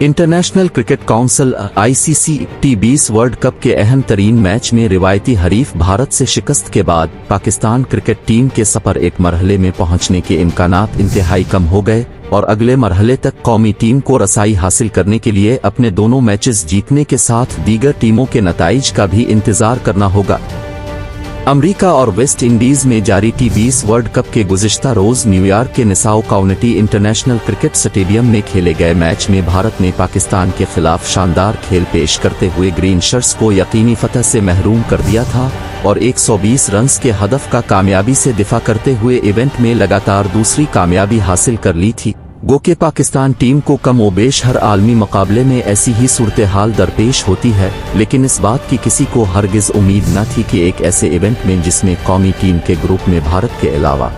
International cricket council (ICC) T20 world cup के अहम तरीन मैच में रिवायती हरीफ भारत से शिकस्त के बाद पाकिस्तान क्रिकेट टीम के सफर एक मरहले में पहुंचने के इम्कानात इंतहाई कम हो गए और अगले मरहले तक कौमी टीम को रसाई हासिल करने के लिए अपने दोनों मैचेस जीतने के साथ दीगर टीमों के नताइज का भी इंतजार करना होगा। अमेरिका और वेस्ट इंडीज में जारी T20 वर्ल्ड कप के गुज़िश्ता रोज न्यूयॉर्क के निसाओ काउंटी इंटरनेशनल क्रिकेट स्टेडियम में खेले गए मैच में भारत ने पाकिस्तान के खिलाफ शानदार खेल पेश करते हुए ग्रीन शर्ट्स को यकीनी फतह से महरूम कर दिया था और 120 रन्स के हदफ का कामयाबी से दिफा करते हुए इवेंट में लगातार दूसरी कामयाबी हासिल कर ली थी। गो के पाकिस्तान टीम को कमोबेश हर आलमी मुकाबले में ऐसी ही सूरत हाल दरपेश होती है, लेकिन इस बात की किसी को हरगिज उम्मीद न थी कि एक ऐसे इवेंट में जिसमें कौमी टीम के ग्रुप में भारत के अलावा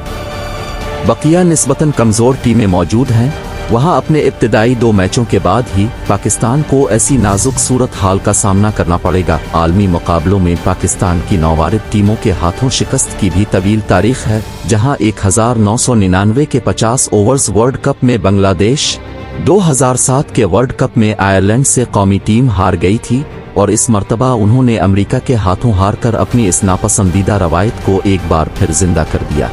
बकिया निस्बतन कमजोर टीमें मौजूद हैं, वहां अपने इब्तिदाई 2 मैचों के बाद ही पाकिस्तान को ऐसी नाजुक सूरत हाल का सामना करना पड़ेगा। आलमी मुकाबलों में पाकिस्तान की नौवारिद टीमों के हाथों शिकस्त की भी तवील तारीख है, जहां 1999 के 50 ओवर्स वर्ल्ड कप में बांग्लादेश, 2007 के वर्ल्ड कप में आयरलैंड से कौमी टीम हार गई थी और इस मर्तबा उन्होंने अमेरिका के हाथों हार कर अपनी इस नापसंदीदा रवायत को एक बार फिर जिंदा कर दिया।